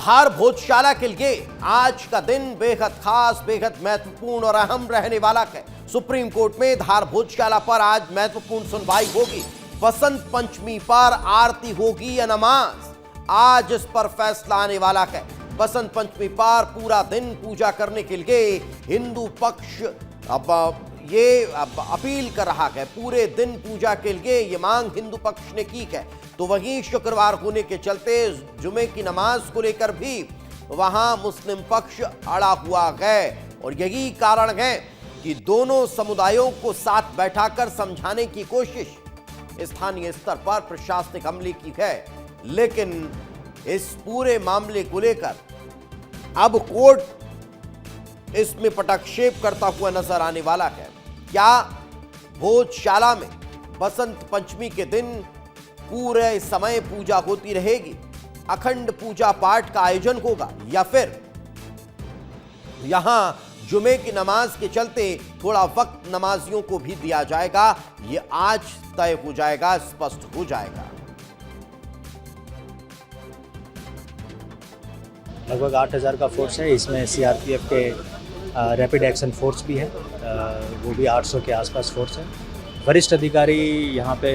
धार भोजशाला के लिए आज का दिन बेहद खास, बेहद महत्वपूर्ण और अहम रहने वाला है। सुप्रीम कोर्ट में धार भोजशाला पर आज महत्वपूर्ण सुनवाई होगी। बसंत पंचमी पर आरती होगी या नमाज, आज इस पर फैसला आने वाला है। बसंत पंचमी पर पूरा दिन पूजा करने के लिए हिंदू पक्ष अब अपील कर रहा है। पूरे दिन पूजा के लिए ये मांग हिंदू पक्ष ने की है। तो वहीं शुक्रवार होने के चलते जुमे की नमाज को लेकर भी वहां मुस्लिम पक्ष अड़ा हुआ है और यही कारण है कि दोनों समुदायों को साथ बैठाकर समझाने की कोशिश स्थानीय स्तर पर प्रशासनिक अमले की है। लेकिन इस पूरे मामले को लेकर अब कोर्ट इसमें पटक्षेप करता हुआ नजर आने वाला है। क्या भोजशाला में बसंत पंचमी के दिन पूरे समय पूजा होती रहेगी, अखंड पूजा पाठ का आयोजन होगा, या फिर यहां जुमे की नमाज के चलते थोड़ा वक्त नमाजियों को भी दिया जाएगा? यह आज तय हो जाएगा, स्पष्ट हो जाएगा। लगभग 8000 का फोर्स है। इसमें सीआरपीएफ के रैपिड एक्शन फोर्स भी है, वो भी 800 के आसपास फोर्स है। वरिष्ठ अधिकारी यहाँ पे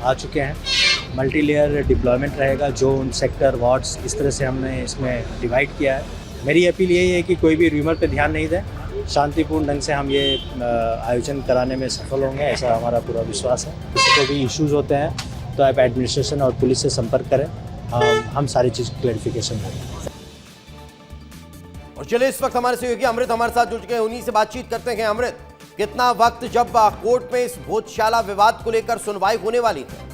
आ चुके हैं। मल्टी लेयर डिप्लॉयमेंट रहेगा, जोन, सेक्टर, वार्ड्स, इस तरह से हमने इसमें डिवाइड किया है। मेरी अपील यही है कि कोई भी र्यूमर पे ध्यान नहीं दें, शांतिपूर्ण ढंग से हम ये आयोजन कराने में सफल होंगे, ऐसा हमारा पूरा विश्वास है। किसी को भी इश्यूज़ होते हैं तो आप एडमिनिस्ट्रेशन और पुलिस से संपर्क करें, हम सारी चीज़ क्लैरिफिकेशन करें। और चलिए इस वक्त हमारे सहयोगी अमृत हमारे साथ जुड़ चुके हैं, उन्हीं से बातचीत करते हैं। अमृत, कितना वक्त जब कोर्ट में इस भोजशाला विवाद को लेकर सुनवाई होने वाली है?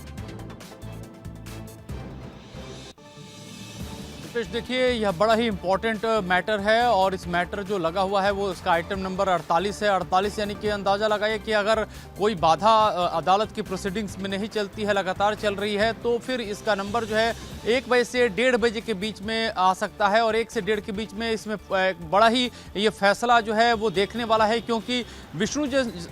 देखिए, यह बड़ा ही इम्पोर्टेंट मैटर है और इस मैटर जो लगा हुआ है वो इसका आइटम नंबर 48 है। 48 यानी कि अंदाज़ा लगाइए कि अगर कोई बाधा अदालत की प्रोसीडिंग्स में नहीं चलती है, लगातार चल रही है, तो फिर इसका नंबर जो है 1 बजे से 1:30 बजे के बीच में आ सकता है। और 1 से 1:30 के बीच में इसमें बड़ा ही ये फैसला जो है वो देखने वाला है, क्योंकि विष्णु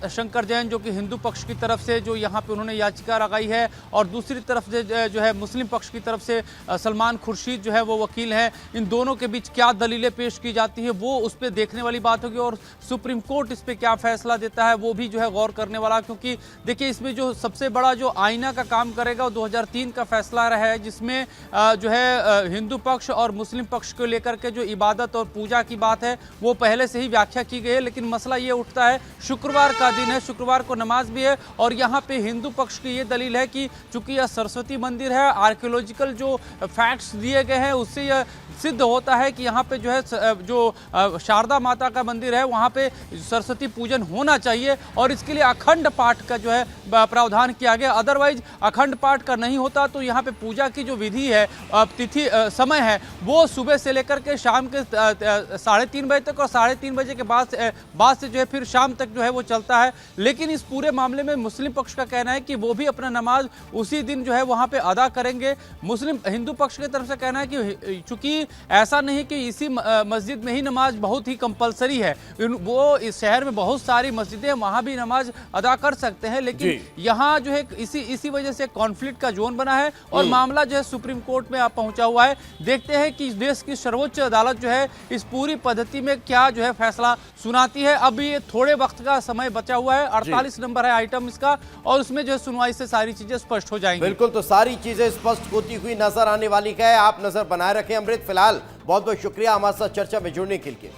शंकर जैन जो कि हिंदू पक्ष की तरफ से जो यहाँ पे उन्होंने याचिका लगाई है, और दूसरी तरफ से जो है मुस्लिम पक्ष की तरफ से सलमान खुर्शीद जो है वो वकील है, इन दोनों के बीच क्या दलीलें पेश की जाती है वो उस पर देखने वाली बात होगी। और सुप्रीम कोर्ट इस पर क्या फैसला देता है वो भी जो है गौर करने वाला, क्योंकि देखिए इसमें जो सबसे बड़ा जो आईना का काम करेगा वो 2003 का फैसला रहा है, जिसमें जो है हिंदू पक्ष और मुस्लिम पक्ष को लेकर के जो इबादत और पूजा की बात है वो पहले से ही व्याख्या की गई है। लेकिन मसला ये उठता है, शुक्रवार का दिन है, शुक्रवार को नमाज भी है, और यहाँ पे हिंदू पक्ष की ये दलील है कि चूंकि यह सरस्वती मंदिर है, आर्कियोलॉजिकल जो फैक्ट्स दिए गए हैं उससे यह सिद्ध होता है कि यहाँ पे जो है जो शारदा माता का मंदिर है वहाँ पे सरस्वती पूजन होना चाहिए, और इसके लिए अखंड पाठ का जो है प्रावधान किया गया। अदरवाइज अखंड पाठ का नहीं होता तो यहाँ पे पूजा की जो विधि है, तिथि, समय है, वो सुबह से लेकर के शाम के 3:30 बजे तक, और 3:30 बजे के बाद से जो है फिर शाम तक जो है वो चलता है। लेकिन इस पूरे मामले में मुस्लिम पक्ष का कहना है कि वो भी अपना नमाज उसी दिन जो है वहाँ पे अदा करेंगे। हिंदू पक्ष की तरफ से कहना है कि चूंकि ऐसा नहीं कि इसी मस्जिद में ही नमाज बहुत ही कंपलसरी है, वो इस शहर में बहुत सारी मस्जिदें हैं, वहां भी नमाज अदा कर सकते हैं, लेकिन यहाँ जो है इसी वजह से कॉन्फ्लिक्ट का जोन बना है और मामला जो है सुप्रीम कोर्ट में पहुंचा हुआ है। देखते हैं कि देश की सर्वोच्च अदालत जो है इस पूरी पद्धति में क्या जो है फैसला सुनाती है। अभी ये थोड़े वक्त का समय बचा हुआ है, 48 नंबर है आइटम इसका, और उसमें जो है सुनवाई से सारी चीजें स्पष्ट हो जाएंगी। बिल्कुल, तो सारी चीजें स्पष्ट होती हुई नजर आने वाली है। आप नजर बनाए रखें। अमृत, फिलहाल बहुत बहुत शुक्रिया हमारे साथ चर्चा में जुड़ने के लिए।